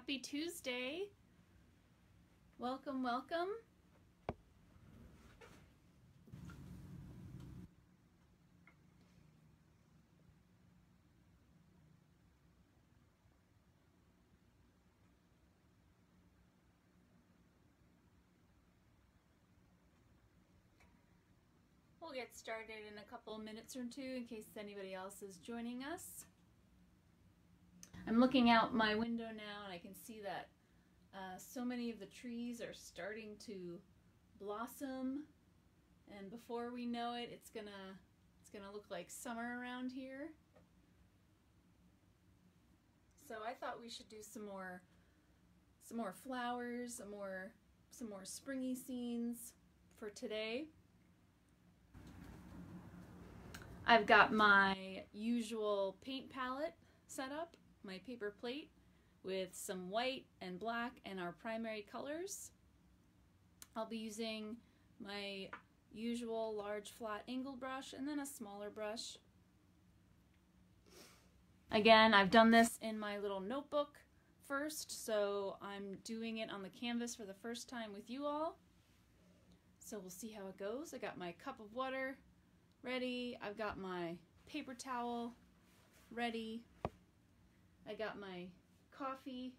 Happy Tuesday. Welcome, welcome. We'll get started in a couple minutes or two in case anybody else is joining us. I'm looking out my window now and I can see that so many of the trees are starting to blossom, and before we know it, it's gonna look like summer around here. So I thought we should do some more flowers, some more springy scenes for today. I've got my usual paint palette set up, my paper plate with some white and black and our primary colors. I'll be using my usual large flat angle brush and then a smaller brush. Again, I've done this in my little notebook first, so I'm doing it on the canvas for the first time with you all. So we'll see how it goes. I got my cup of water ready. I've got my paper towel ready. I got my coffee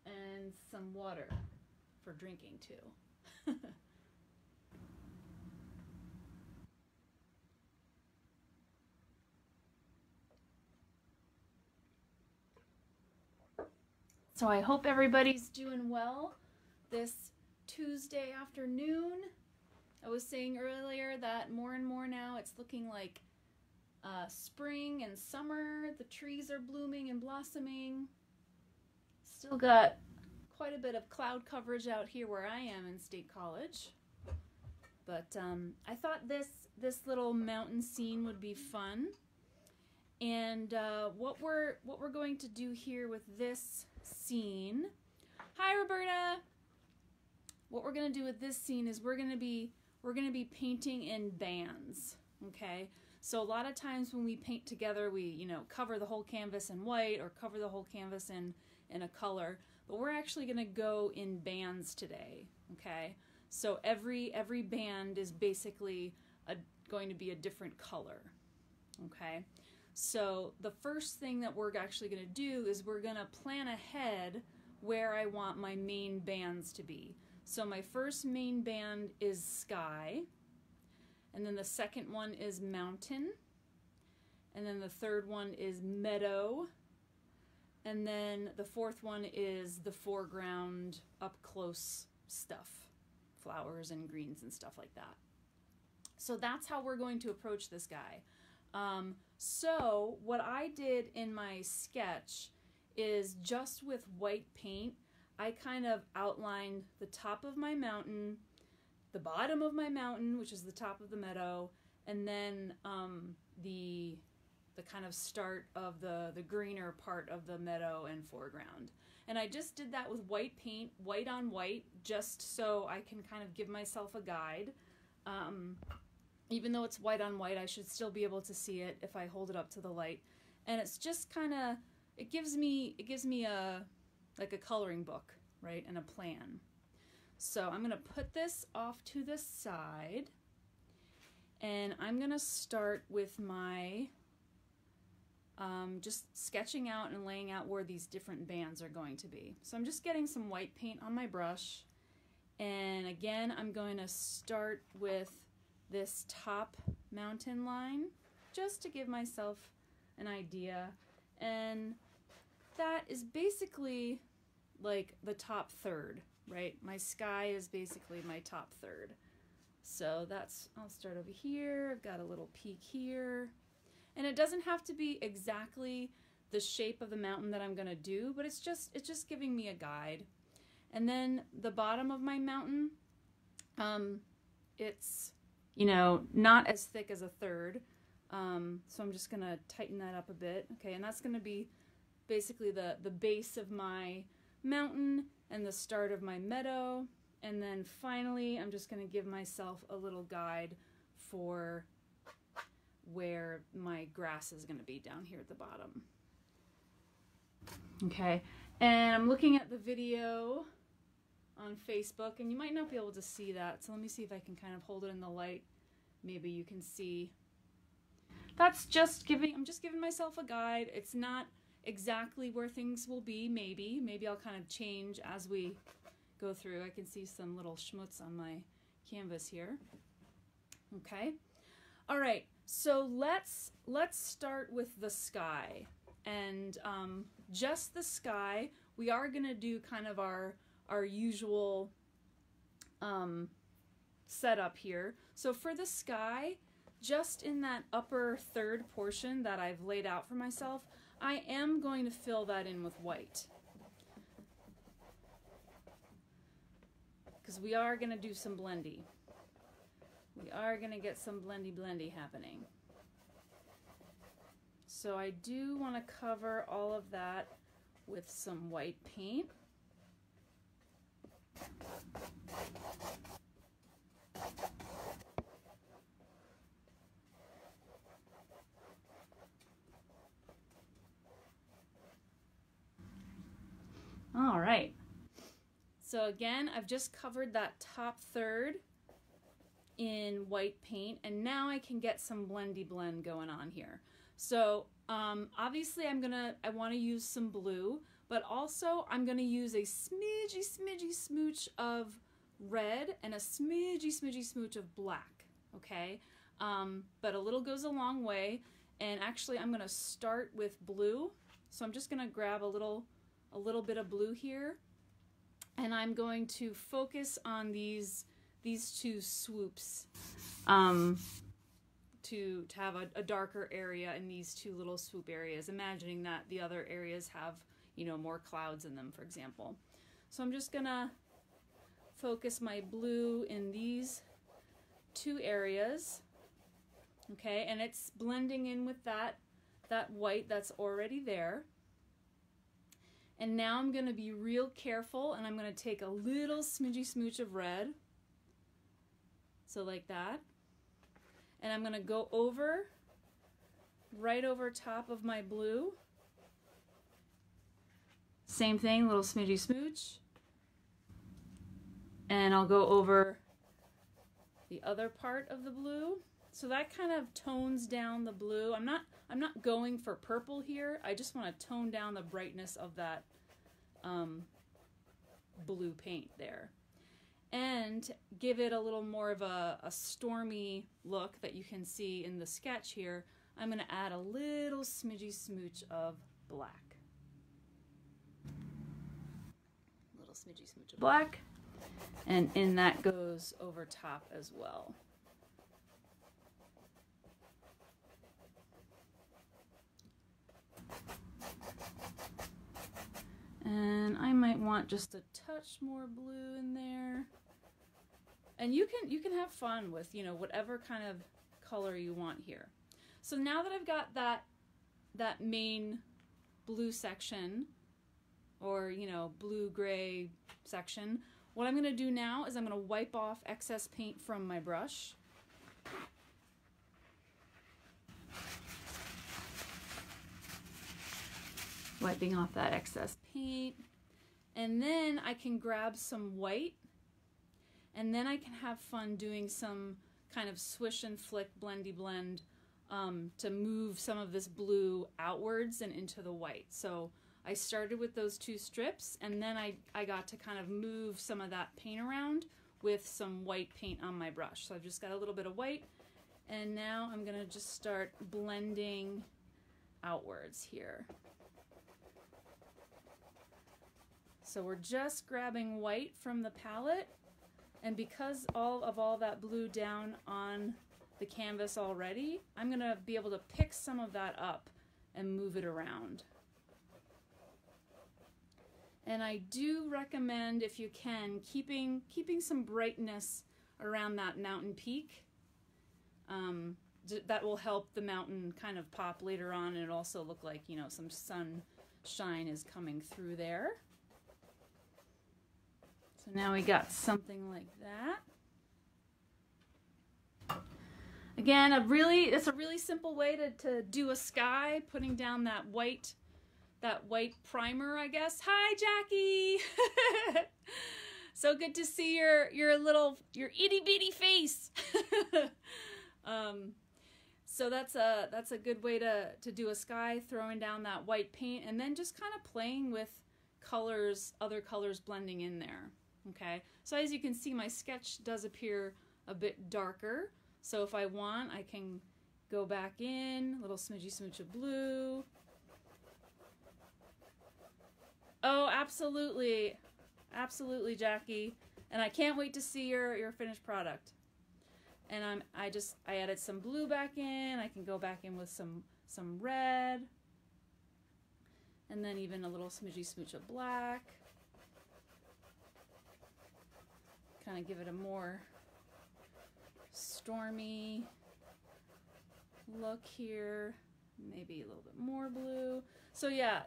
and some water for drinking too. So I hope everybody's doing well this Tuesday afternoon. I was saying earlier that more and more now it's looking like spring and summer. The trees are blooming and blossoming. Still got quite a bit of cloud coverage out here where I am in State College. But I thought this little mountain scene would be fun. And what we're going to do here with this scene. Hi, Roberta. What we're going to do with this scene is we're going to be painting in bands, okay? So a lot of times when we paint together, we, cover the whole canvas in white or cover the whole canvas in a color, but we're actually going to go in bands today, okay? So every band is basically going to be a different color, okay? So the first thing that we're actually going to do is we're going to plan ahead where I want my main bands to be. So my first main band is sky, and then the second one is mountain, and then the third one is meadow, and then the fourth one is the foreground up close stuff, flowers and greens and stuff like that. So that's how we're going to approach this guy. So what I did in my sketch is just with white paint, I kind of outlined the top of my mountain, the bottom of my mountain, which is the top of the meadow, and then the kind of start of the greener part of the meadow and foreground. And I just did that with white paint, white on white, just so I can kind of give myself a guide. Even though it's white on white, I should still be able to see it if I hold it up to the light. And it's just kind of, it gives me like a coloring book, right, and a plan. So I'm going to put this off to the side, and I'm going to start with my just sketching out and laying out where these different bands are going to be. So I'm just getting some white paint on my brush, and again I'm going to start with this top mountain line just to give myself an idea, and that is basically like the top third, right? My sky is basically my top third. So I'll start over here. I've got a little peak here, and it doesn't have to be exactly the shape of the mountain that I'm gonna do, but it's just giving me a guide. And then the bottom of my mountain, it's not as thick as a third, so I'm just gonna tighten that up a bit. Okay, and that's gonna be basically the base of my mountain and the start of my meadow, and then finally I'm just gonna give myself a little guide for where my grass is gonna be down here at the bottom. Okay, And I'm looking at the video on Facebook, and you might not be able to see that, so let me see if I can kind of hold it in the light. Maybe you can see. That's just I'm just giving myself a guide. It's not exactly where things will be, maybe. Maybe I'll kind of change as we go through. I can see some little schmutz on my canvas here. Okay. All right, so let's start with the sky. And just the sky. We are gonna do kind of our usual setup here. So for the sky, just in that upper third portion that I've laid out for myself, I am going to fill that in with white. Because we are gonna do some blendy. We are gonna get some blendy happening. So I do want to cover all of that with some white paint. All right. So again, I've just covered that top third in white paint, and now I can get some blendy blend going on here. So obviously I want to use some blue, but also I'm going to use a smidgy smooch of red and a smidgy smooch of black, okay? But a little goes a long way, and actually I'm going to start with blue. So I'm just going to grab a little bit of blue here, and I'm going to focus on these two swoops to have a darker area in these two little swoop areas, imagining that the other areas have, you know, more clouds in them, for example. So I'm just gonna focus my blue in these two areas, okay, and it's blending in with that white that's already there. And now I'm gonna be real careful, and I'm gonna take a little smidgy smooch of red, so like that. And I'm going to go over, right over top of my blue. Same thing, little smidgy smooch. And I'll go over the other part of the blue. So that kind of tones down the blue. I'm not going for purple here. I just want to tone down the brightness of that blue paint there. And give it a little more of a stormy look that you can see in the sketch here. I'm going to add a little smidgy smooch of black. Little smidgy smooch of black. And in that goes over top as well. And I might want just a touch more blue in there. And you can have fun with, you know, whatever kind of color you want here. So now that I've got that main blue section, or, you know, blue-gray section, what I'm going to do now is I'm going to wipe off excess paint from my brush. Wiping off that excess paint. And then I can grab some white, and then I can have fun doing some kind of swish and flick blendy blend to move some of this blue outwards and into the white. So I started with those two strips, and then I got to kind of move some of that paint around with some white paint on my brush. So I've just got a little bit of white, and now I'm gonna just start blending outwards here. So we're just grabbing white from the palette, and because all that blue down on the canvas already, I'm gonna be able to pick some of that up and move it around. And I do recommend, if you can, keeping some brightness around that mountain peak. That will help the mountain kind of pop later on, and it also look like, you know, some sunshine is coming through there. So now we got something like that. Again, it's a really simple way to do a sky, putting down that white that white primer, I guess. Hi, Jackie. So good to see your itty bitty face. So that's a good way to do a sky, throwing down that white paint and then just kind of playing with colors, other colors blending in there. Okay, so as you can see, my sketch does appear a bit darker. So if I want, I can go back in, a little smidgy smooch of blue. Oh, absolutely. Absolutely, Jackie. And I can't wait to see your finished product. And I added some blue back in. I can go back in with some red. And then even a little smidgy smooch of black. Kind of give it a more stormy look here. Maybe a little bit more blue. So yeah,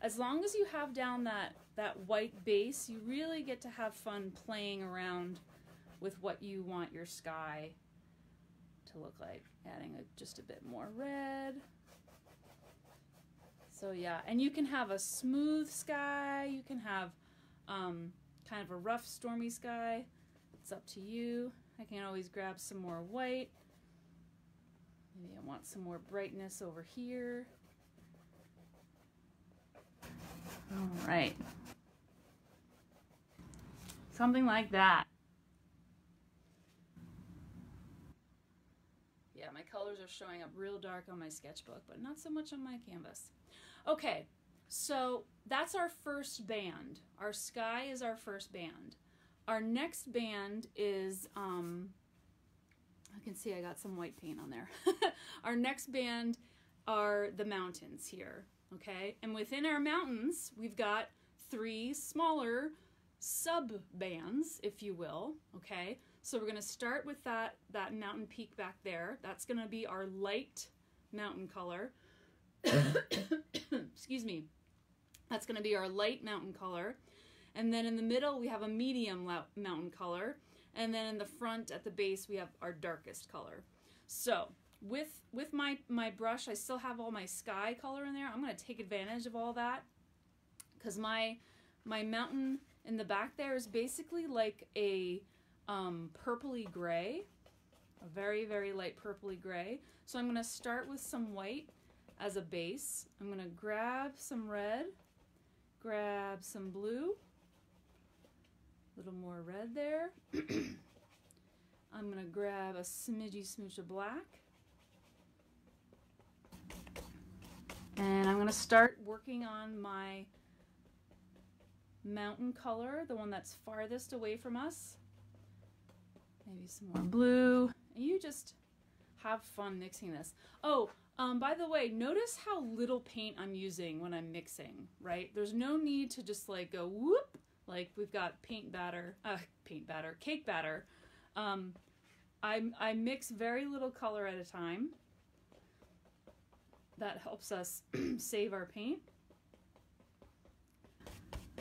as long as you have down that white base, you really get to have fun playing around with what you want your sky to look like. Adding just a bit more red. So yeah, and you can have a smooth sky, you can have kind of a rough stormy sky. It's up to you. I can always grab some more white. Maybe I want some more brightness over here. All right. Something like that. Yeah, my colors are showing up real dark on my sketchbook, but not so much on my canvas. Okay, so that's our first band. Our sky is our first band. Our next band is, I can see I got some white paint on there. Our next band are the mountains here, okay? And within our mountains, we've got 3 smaller sub-bands, if you will, okay? So we're gonna start with that mountain peak back there. That's gonna be our light mountain color. Excuse me. That's gonna be our light mountain color. And then in the middle, we have a medium mountain color. And then in the front at the base, we have our darkest color. So with my brush, I still have all my sky color in there. I'm gonna take advantage of all that because my mountain in the back there is basically like a purpley gray, a very, very light purpley gray. So I'm gonna start with some white as a base. I'm gonna grab some red, grab some blue, a little more red there. I'm gonna grab a smidgy smooch of black. And I'm gonna start working on my mountain color, the one that's farthest away from us. Maybe some more blue. And you just have fun mixing this. Oh, by the way, notice how little paint I'm using when I'm mixing, right? There's no need to just like go whoop, like we've got cake batter. I mix very little color at a time. That helps us save our paint.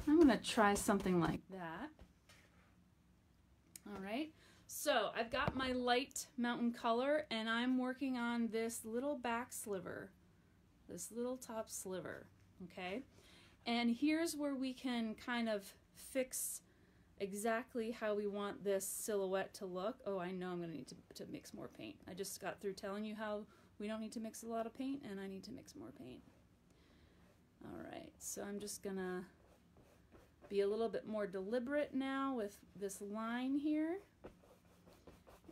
I'm gonna try something like that. All right, so I've got my light mountain color and I'm working on this little back sliver, this little top sliver, okay? And here's where we can kind of fix exactly how we want this silhouette to look. Oh, I know I'm gonna need to mix more paint. I just got through telling you how we don't need to mix a lot of paint and I need to mix more paint. All right, so I'm just gonna be a little bit more deliberate now with this line here.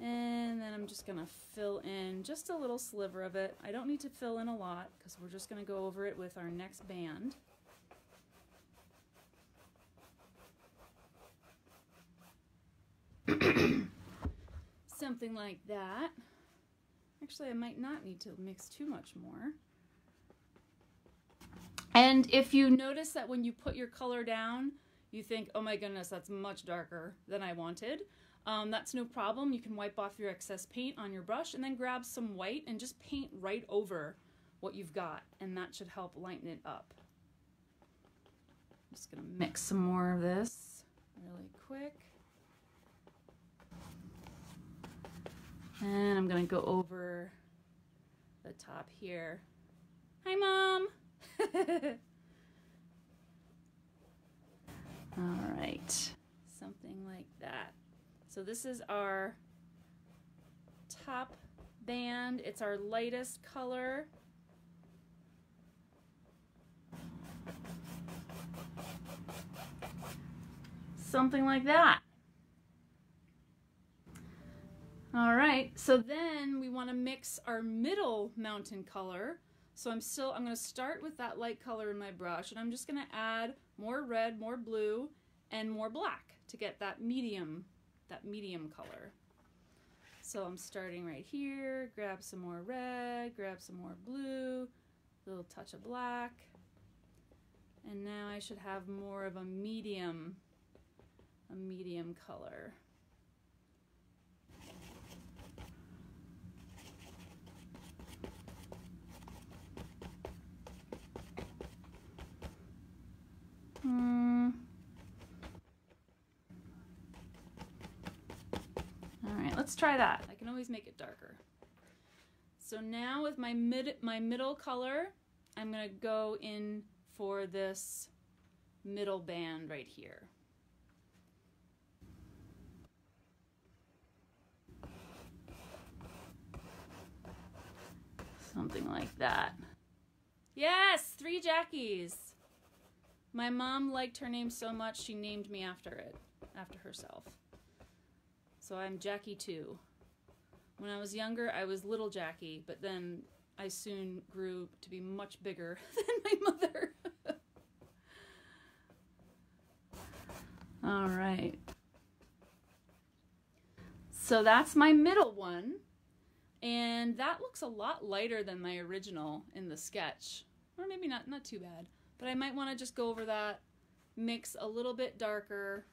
And then I'm just gonna fill in just a little sliver of it. I don't need to fill in a lot because we're just gonna go over it with our next band. Something like that. Actually, I might not need to mix too much more. And if you notice that when you put your color down, you think, oh my goodness, that's much darker than I wanted, that's no problem. You can wipe off your excess paint on your brush and then grab some white and just paint right over what you've got, and that should help lighten it up. I'm just gonna mix some more of this really quick. And I'm gonna go over the top here. Hi, Mom! All right, something like that. So this is our top band. It's our lightest color. Something like that. All right, so then we want to mix our middle mountain color. So I'm going to start with that light color in my brush, and I'm just going to add more red, more blue, and more black to get that medium color. So I'm starting right here, grab some more red, grab some more blue, a little touch of black, and now I should have more of a medium color. All right, let's try that. I can always make it darker. So now with my middle color, I'm gonna go in for this middle band right here. Something like that. Yes, 3 Jackies. My mom liked her name so much she named me after herself. So I'm Jackie 2. When I was younger, I was little Jackie, but then I soon grew to be much bigger than my mother. All right. So that's my middle one. And that looks a lot lighter than my original in the sketch. Or maybe not too bad. But I might want to just go over that, mix a little bit darker.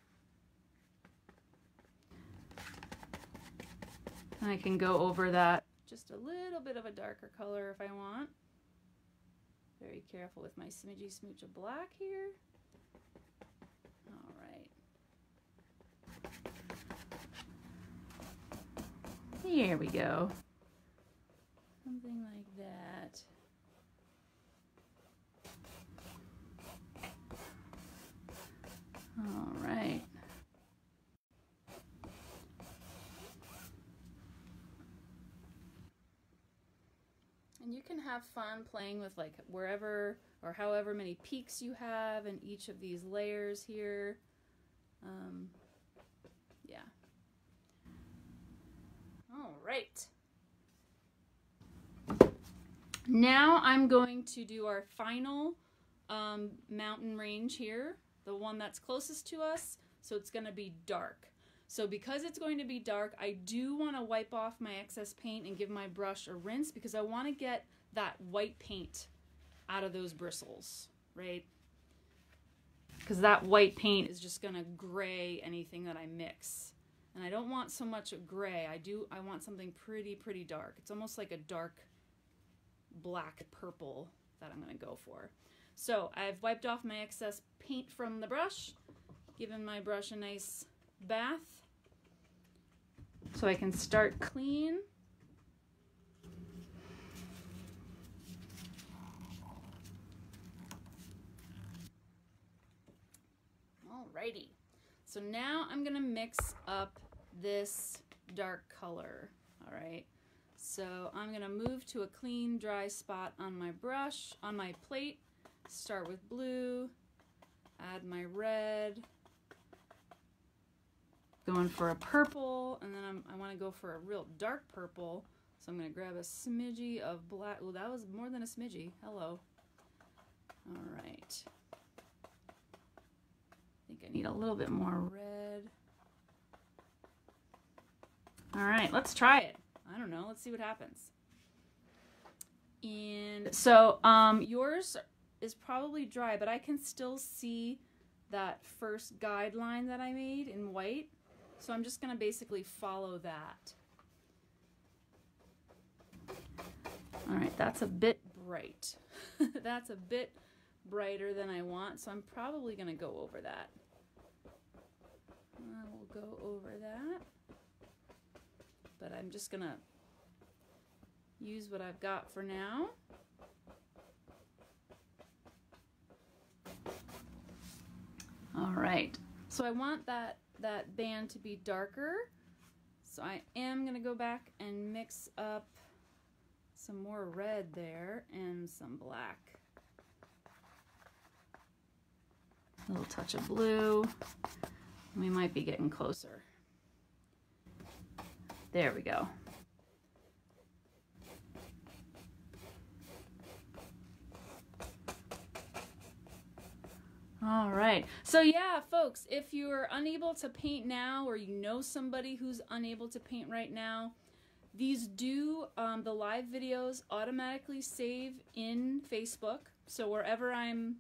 I can go over that just a little bit of a darker color if I want. Very careful with my smidgy smooch of black here. All right. Here we go. Something like that. All right. And you can have fun playing with like wherever or however many peaks you have in each of these layers here. Yeah. All right. Now I'm going to do our final mountain range here, the one that's closest to us, so it's going to be dark. So because it's going to be dark, I do want to wipe off my excess paint and give my brush a rinse because I want to get that white paint out of those bristles, right? Because that white paint is just going to gray anything that I mix. And I don't want so much gray. I want something pretty dark. It's almost like a dark black purple that I'm going to go for. So I've wiped off my excess paint from the brush, given my brush a nice bath so I can start clean. Alrighty, so now I'm gonna mix up this dark color. All right, so I'm gonna move to a clean dry spot on my brush, on my plate, start with blue, add my red, going for a purple, and then I want to go for a real dark purple, so I'm going to grab a smidgy of black. Oh, that was more than a smidgy. Hello. All right. I think I need a little bit more red. All right, let's try it. I don't know. Let's see what happens. And so yours is probably dry, but I can still see that first guideline that I made in white. So I'm just going to basically follow that. All right, that's a bit bright. That's a bit brighter than I want, so I'm probably going to go over that. I will go over that. But I'm just going to use what I've got for now. All All right, so I want that band to be darker. So I am gonna go back and mix up some more red there and some black. A little touch of blue. We might be getting closer. There we go. All right, so yeah, folks, if you're unable to paint now, or you know somebody who's unable to paint right now, these do, the live videos automatically save in Facebook. So wherever I'm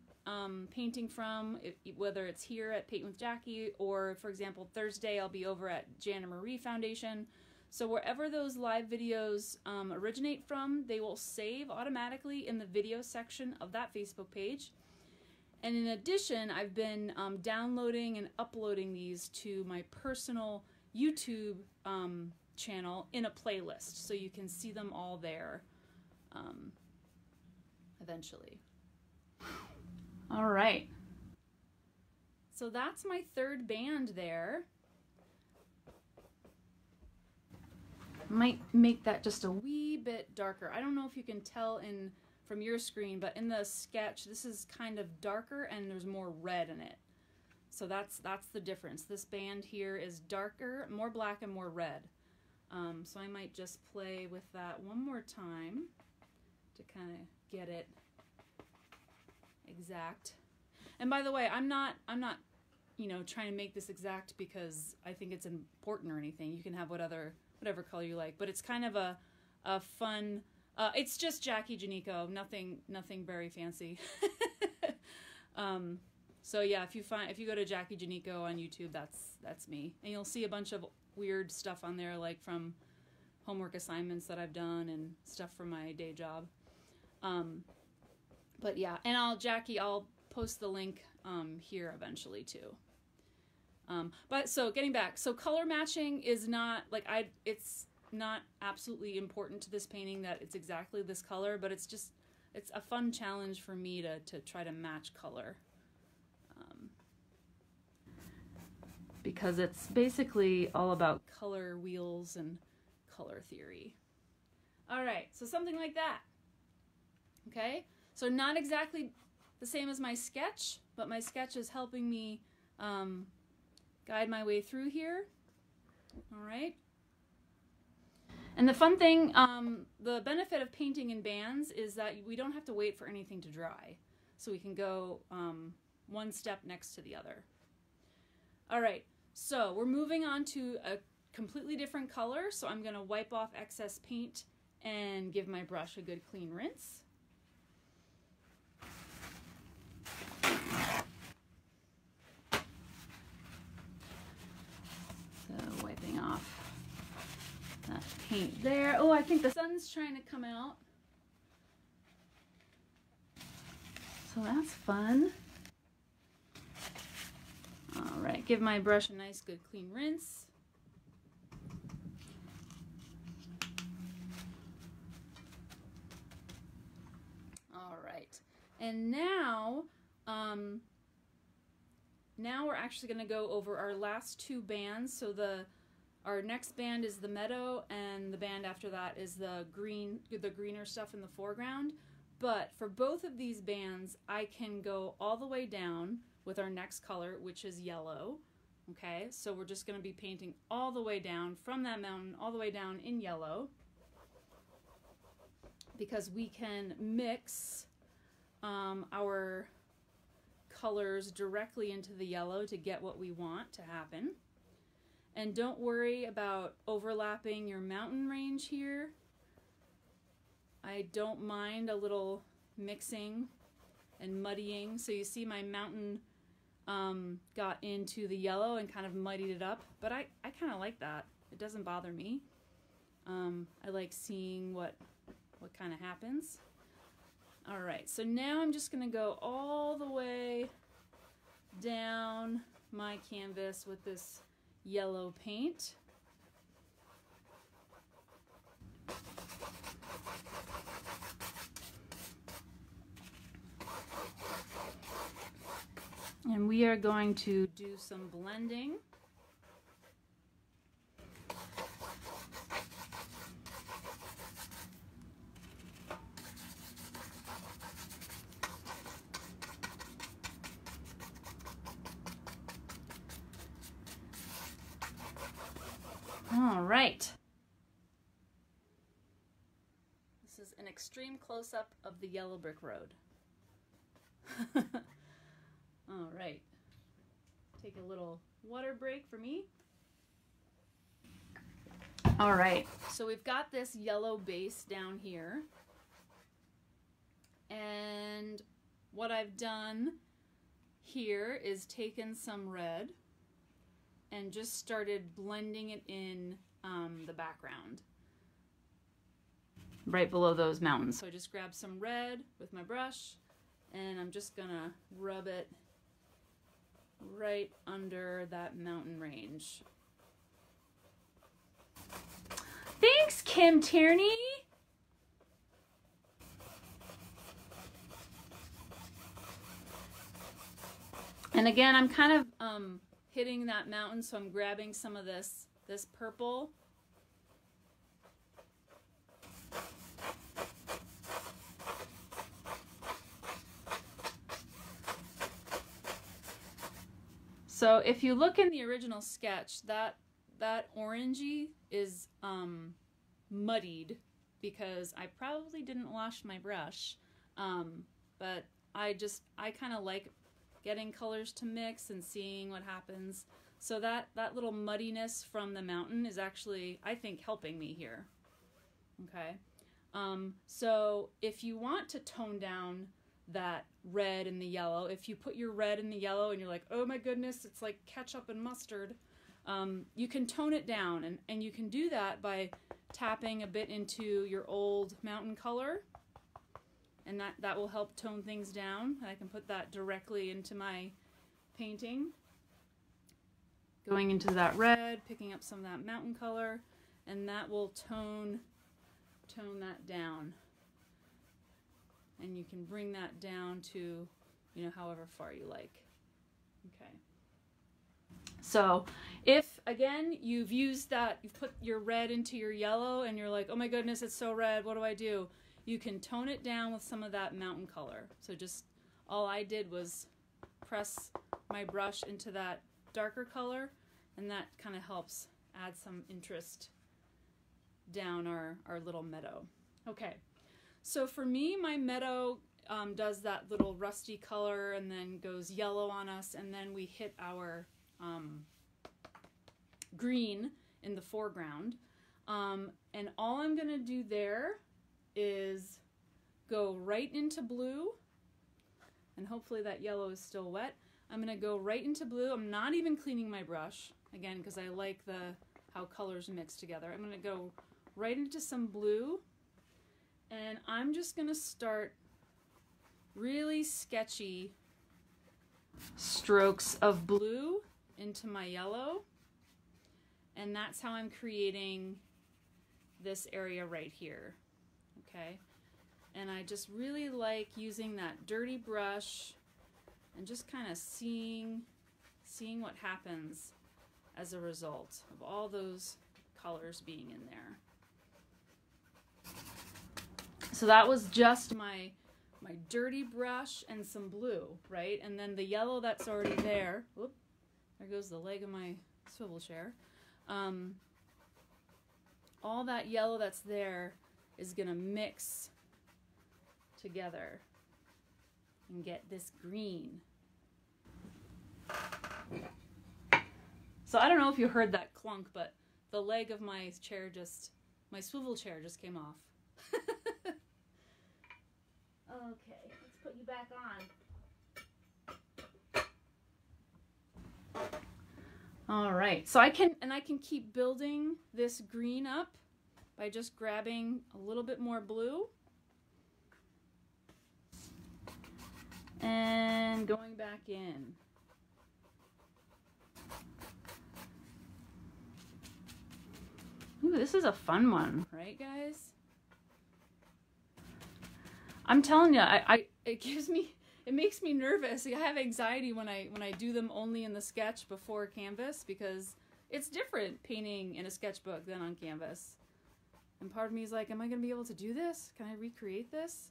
painting from, whether it's here at Paint with Jackie, or for example, Thursday, I'll be over at Jana Marie Foundation. So wherever those live videos originate from, they will save automatically in the video section of that Facebook page. And in addition, I've been downloading and uploading these to my personal YouTube channel in a playlist, so you can see them all there eventually. All right. So that's my third band there. Might make that just a wee bit darker. I don't know if you can tell from your screen, but in the sketch, this is kind of darker and there's more red in it. So that's the difference. This band here is darker, more black and more red. So I might just play with that one more time to kind of get it exact. And by the way, I'm not, you know, trying to make this exact because I think it's important or anything. You can have whatever color you like, but it's kind of a fun. It's just Jackie Janico, nothing very fancy. So yeah, if you go to Jackie Janico on YouTube, that's me, and you'll see a bunch of weird stuff on there, like from homework assignments that I've done and stuff from my day job. But yeah, and I'll post the link here eventually too. But so getting back, so color matching is not like it's not absolutely important to this painting that it's exactly this color, but it's a fun challenge for me to try to match color. Because it's basically all about color wheels and color theory. All right, so something like that. Okay, so not exactly the same as my sketch, but my sketch is helping me guide my way through here. All right. And the fun thing, the benefit of painting in bands is that we don't have to wait for anything to dry. So we can go one step next to the other. All right, so we're moving on to a completely different color. So I'm gonna wipe off excess paint and give my brush a good clean rinse. So wiping off that paint there. Oh, I think the sun's trying to come out. So that's fun. All right, give my brush a nice good clean rinse. All right, and now we're actually going to go over our last two bands. So our next band is the meadow, and the band after that is the greener stuff in the foreground. But for both of these bands, I can go all the way down with our next color, which is yellow. Okay, so we're just going to be painting all the way down from that mountain, all the way down in yellow, because we can mix our colors directly into the yellow to get what we want to happen. And don't worry about overlapping your mountain range here. I don't mind a little mixing and muddying. So you see my mountain got into the yellow and kind of muddied it up, but I kind of like that. It doesn't bother me. I like seeing what kind of happens. All right, so now I'm just gonna go all the way down my canvas with this yellow paint. And we are going to do some blending. All right. This is an extreme close-up of the yellow brick road. All right. Take a little water break for me. All right. So we've got this yellow base down here. And what I've done here is taken some red and just started blending it in the background right below those mountains. So I just grabbed some red with my brush and I'm just gonna rub it right under that mountain range. Thanks, Kim Tierney. And again, I'm kind of hitting that mountain, so I'm grabbing some of this purple. So if you look in the original sketch, that orangey is muddied because I probably didn't wash my brush, but I kind of like getting colors to mix and seeing what happens. So that little muddiness from the mountain is actually, I think, helping me here. Okay. So if you want to tone down that red and the yellow, if you put your red in the yellow and you're like, oh my goodness, it's like ketchup and mustard, you can tone it down, and you can do that by tapping a bit into your old mountain color, and that will help tone things down. And I can put that directly into my painting. Going into that red, picking up some of that mountain color, and that will tone that down. And you can bring that down to, you know, however far you like. Okay. So if, again, you've used that, you've put your red into your yellow and you're like, oh my goodness, it's so red, what do I do? You can tone it down with some of that mountain color. So just, all I did was press my brush into that darker color, and that kind of helps add some interest down our little meadow. Okay, so for me, my meadow does that little rusty color and then goes yellow on us, and then we hit our green in the foreground. And all I'm gonna do there is go right into blue, and hopefully that yellow is still wet. I'm gonna go right into blue. I'm not even cleaning my brush, again, because I like how colors mix together. I'm gonna go right into some blue, and I'm just gonna start really sketchy strokes of blue into my yellow, and that's how I'm creating this area right here. Okay, and I just really like using that dirty brush and just kind of seeing what happens as a result of all those colors being in there. So that was just my dirty brush and some blue, right? And then the yellow that's already there, whoop, there goes the leg of my swivel chair. All that yellow that's there is gonna mix together and get this green. So I don't know if you heard that clunk, but the leg of my chair my swivel chair just came off. Okay, let's put you back on. All right, so I can keep building this green up by just grabbing a little bit more blue and going back in. Ooh, this is a fun one, right, guys? I'm telling you, it gives me it makes me nervous. I have anxiety when I do them only in the sketch before canvas, because it's different painting in a sketchbook than on canvas. And part of me is like, am I going to be able to do this? Can I recreate this?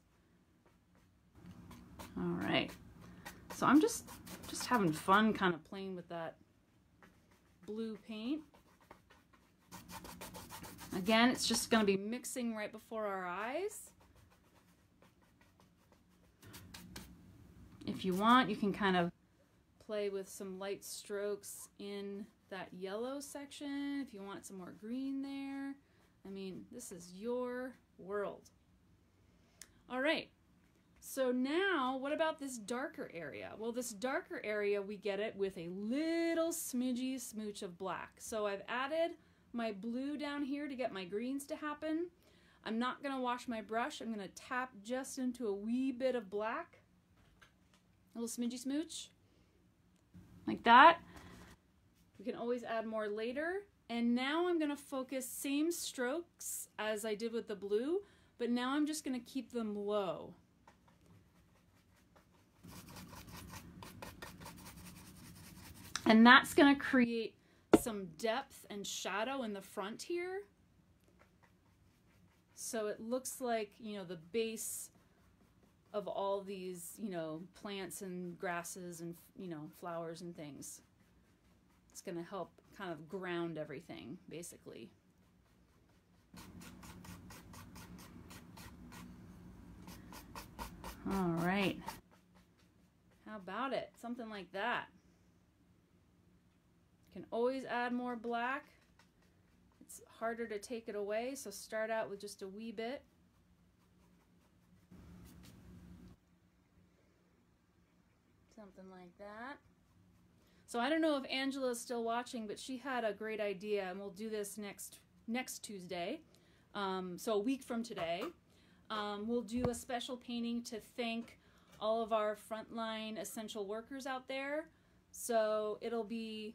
All right. So I'm just having fun kind of playing with that blue paint. Again, it's just going to be mixing right before our eyes. If you want, you can kind of play with some light strokes in that yellow section. If you want some more green there. I mean, this is your world. All right. So now, what about this darker area? Well, this darker area, we get it with a little smidgy smooch of black. So I've added my blue down here to get my greens to happen. I'm not going to wash my brush. I'm going to tap just into a wee bit of black. A little smidgy smooch. Like that. We can always add more later. And now I'm going to focus same strokes as I did with the blue, but now I'm just going to keep them low. And that's going to create some depth and shadow in the front here. So it looks like, you know, the base of all these, you know, plants and grasses and, you know, flowers and things. It's going to help kind of ground everything, basically. All right. How about it? Something like that. Can always add more black. It's harder to take it away, so start out with just a wee bit. Something like that. So I don't know if Angela's still watching, but she had a great idea, and we'll do this next Tuesday. So a week from today. We'll do a special painting to thank all of our frontline essential workers out there. So it'll be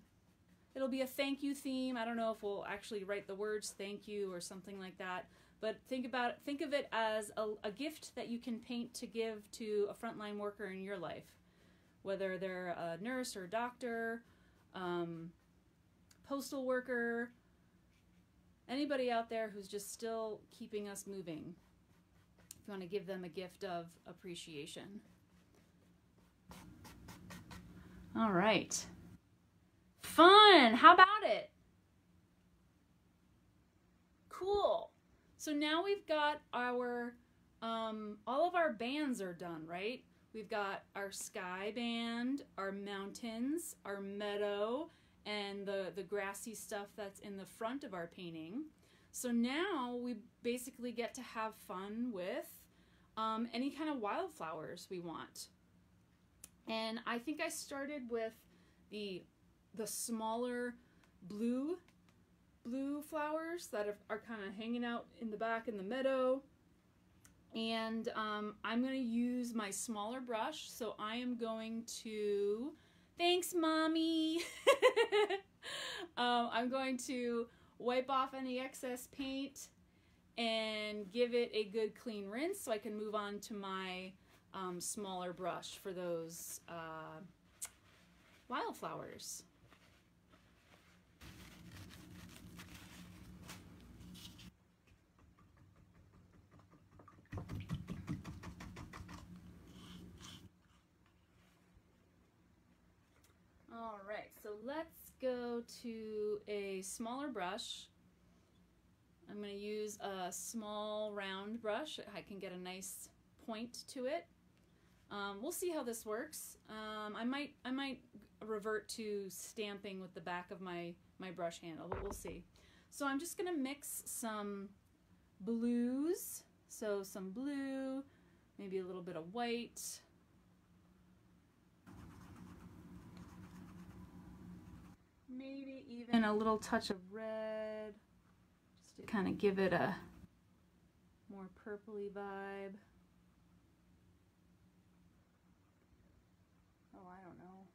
a thank you theme. I don't know if we'll actually write the words thank you or something like that, but think of it as a gift that you can paint to give to a frontline worker in your life, whether they're a nurse or a doctor, postal worker, anybody out there who's just still keeping us moving. If you want to give them a gift of appreciation. All right. Fun! How about it? Cool. So now we've got our, all of our bands are done, right? We've got our sky band, our mountains, our meadow, and the grassy stuff that's in the front of our painting. So now we basically get to have fun with any kind of wildflowers we want. And I think I started with the smaller blue flowers that are kind of hanging out in the back in the meadow. And I'm going to use my smaller brush, so I am going to, thanks mommy, I'm going to wipe off any excess paint and give it a good clean rinse so I can move on to my smaller brush for those wildflowers. All right, so let's go to a smaller brush. I'm going to use a small round brush. I can get a nice point to it. We'll see how this works. I might revert to stamping with the back of my brush handle, but we'll see. So I'm just going to mix some blues. So some blue, maybe a little bit of white. Maybe even a little touch of red, just to kind of give it a more purpley vibe. Oh, I don't know.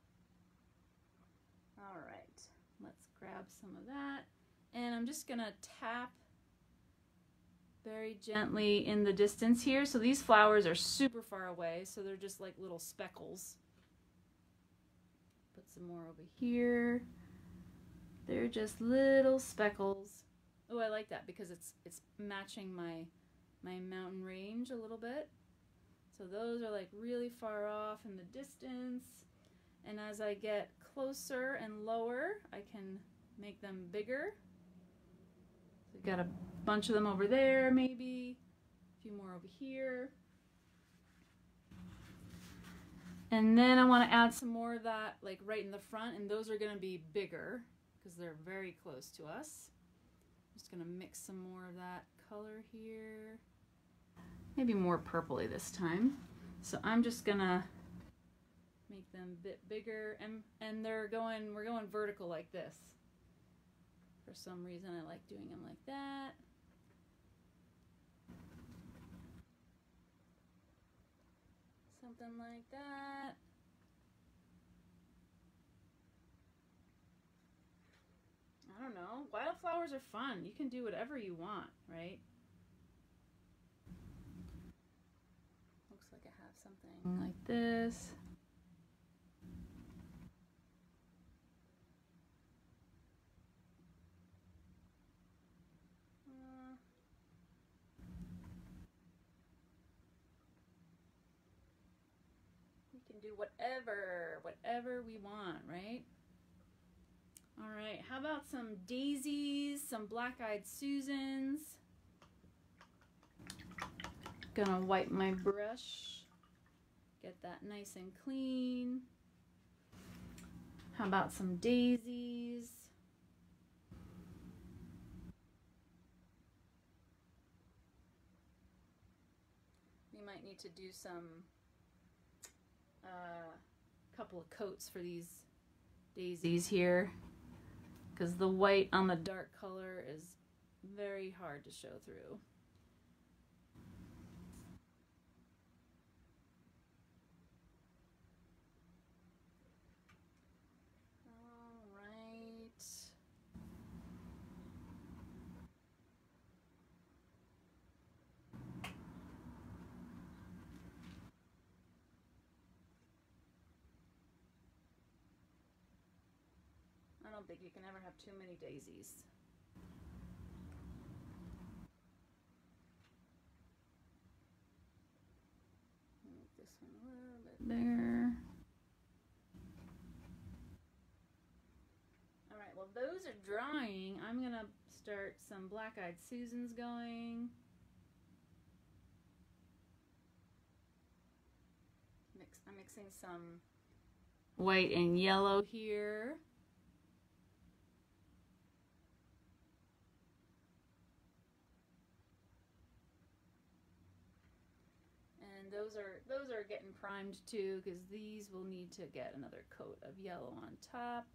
All right, let's grab some of that. And I'm just gonna tap very gently in the distance here. So these flowers are super far away, so they're just like little speckles. Put some more over here. They're just little speckles. Oh, I like that because it's matching my mountain range a little bit. So those are like really far off in the distance. And as I get closer and lower, I can make them bigger. So we've got a bunch of them over there, maybe a few more over here. And then I want to add some more of that like right in the front, and those are going to be bigger because they're very close to us. I'm just going to mix some more of that color here. Maybe more purpley this time. So I'm just going to make them a bit bigger, and we're going vertical like this. For some reason I like doing them like that. Something like that. I don't know. Wildflowers are fun. You can do whatever you want, right? Looks like I have something like this. We can do whatever we want, right? All right, how about some daisies, some black-eyed Susans? Gonna wipe my brush, get that nice and clean. How about some daisies? We might need to do some couple of coats for these daisies here, because the white on the dark color is very hard to show through. All right. I don't think you can ever have too many daisies. Make this one a little bit bigger. All right, well those are drying. I'm gonna start some black-eyed Susans going. I'm mixing some white and yellow here. And those are getting primed too, because these will need to get another coat of yellow on top.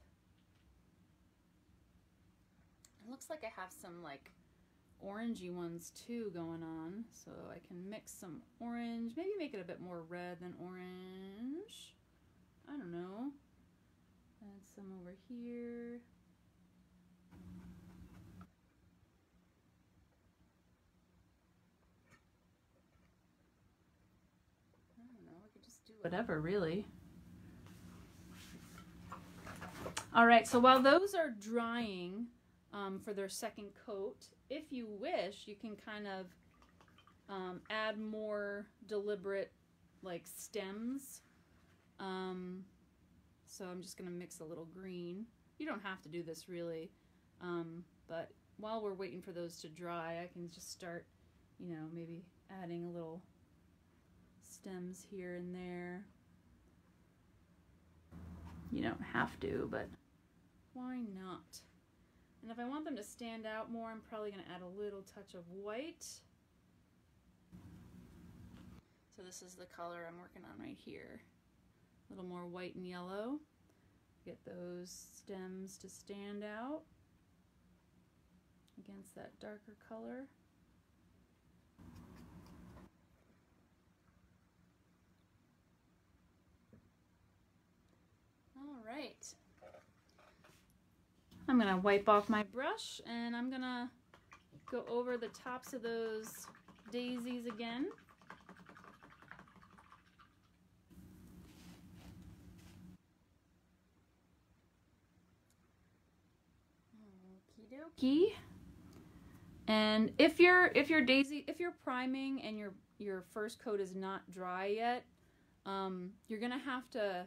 It looks like I have some like orangey ones too going on, so I can mix some orange, maybe make it a bit more red than orange. I don't know. Add some over here. I don't know, we could just do whatever really. All right, so while those are drying for their second coat, if you wish, you can kind of add more deliberate like stems. So I'm just gonna mix a little green. You don't have to do this really, but while we're waiting for those to dry, I can just start, you know, maybe adding a little stems here and there. You don't have to, but why not? And if I want them to stand out more, I'm probably going to add a little touch of white. So this is the color I'm working on right here. A little more white and yellow. Get those stems to stand out against that darker color. All right. I'm gonna wipe off my brush and I'm gonna go over the tops of those daisies again. Okie dokie. And if you're priming and your first coat is not dry yet, you're gonna have to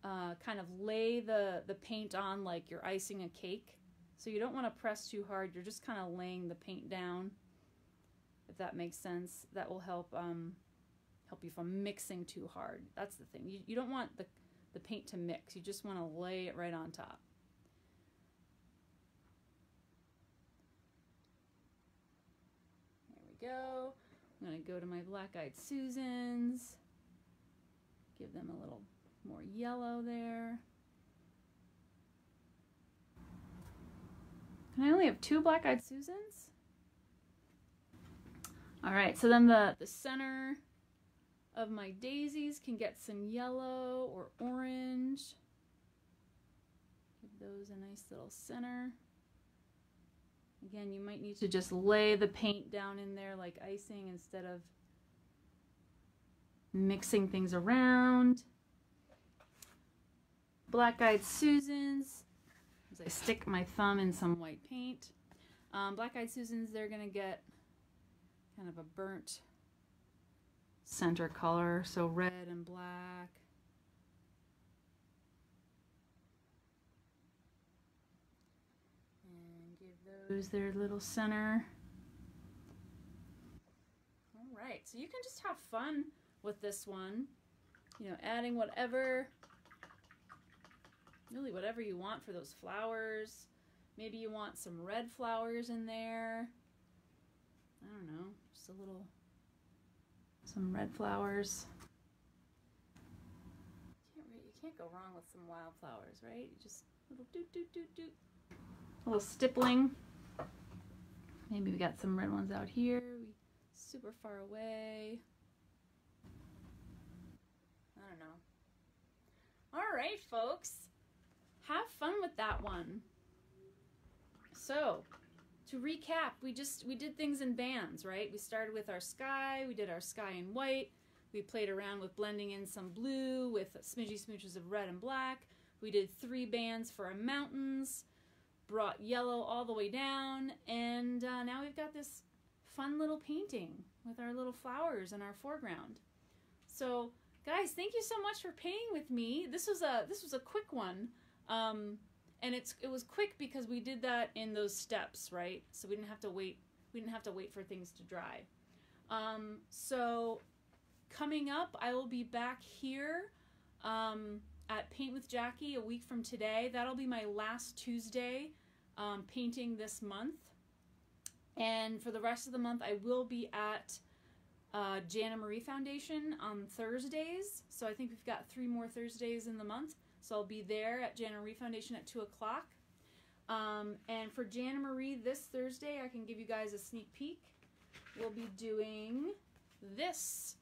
kind of lay the paint on like you're icing a cake. So you don't want to press too hard. You're just kind of laying the paint down, if that makes sense. That will help help you from mixing too hard. That's the thing. You don't want the paint to mix. You just want to lay it right on top. Go. I'm going to go to my Black-Eyed Susans, give them a little more yellow there. And I only have 2 Black-Eyed Susans. All right, so then the center of my daisies can get some yellow or orange. Give those a nice little center. Again, you might need to just lay the paint down in there like icing instead of mixing things around. Black-Eyed Susans, as I stick my thumb in some white paint. Black-Eyed Susans, they're going to get kind of a burnt center color, so red and black. Those their little center. All right, so you can just have fun with this one, you know, adding really whatever you want for those flowers. Maybe you want some red flowers in there. I don't know, just some red flowers. You can't go wrong with some wildflowers, right? You just little doot doot doot doot. A little stippling. Maybe we got some red ones out here. Super far away. I don't know. All right, folks. Have fun with that one. So, to recap, we did things in bands, right? We started with our sky. We did our sky in white. We played around with blending in some blue with smidgy smooches of red and black. We did 3 bands for our mountains. Brought yellow all the way down, and now we've got this fun little painting with our little flowers in our foreground. So guys, thank you so much for painting with me. This was a quick one, and it was quick because we did that in those steps, right? So we didn't have to wait for things to dry. So coming up, I will be back here at Paint with Jackie a week from today. That'll be my last Tuesday painting this month. And for the rest of the month, I will be at Jana Marie Foundation on Thursdays. So I think we've got 3 more Thursdays in the month. So I'll be there at Jana Marie Foundation at 2 o'clock. And for Jana Marie this Thursday, I can give you guys a sneak peek. We'll be doing this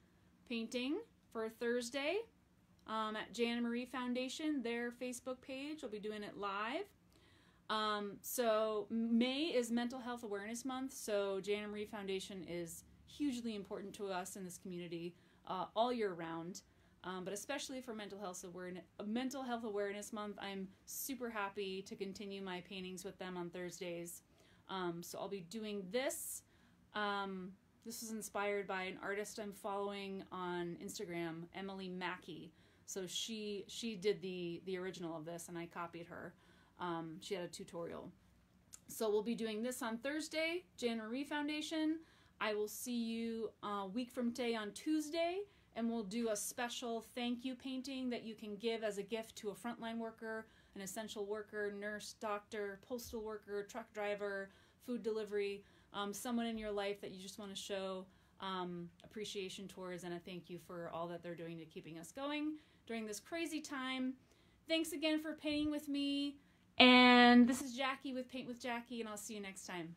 painting for Thursday at Jana Marie Foundation, their Facebook page. We'll be doing it live. So May is Mental Health Awareness Month, so Jana Marie Foundation is hugely important to us in this community all year round, but especially for Mental Health Awareness Month. I'm super happy to continue my paintings with them on Thursdays. So I'll be doing this. This was inspired by an artist I'm following on Instagram, Emily Mackey. So she did the original of this, and I copied her. She had a tutorial. So we'll be doing this on Thursday, Jana Marie Foundation. I will see you a week from today on Tuesday, and we'll do a special thank you painting that you can give as a gift to a frontline worker, an essential worker, nurse, doctor, postal worker, truck driver, food delivery, someone in your life that you just want to show appreciation towards, and a thank you for all that they're doing to keeping us going during this crazy time. Thanks again for painting with me. And this is Jackie with Paint with Jackie, and I'll see you next time.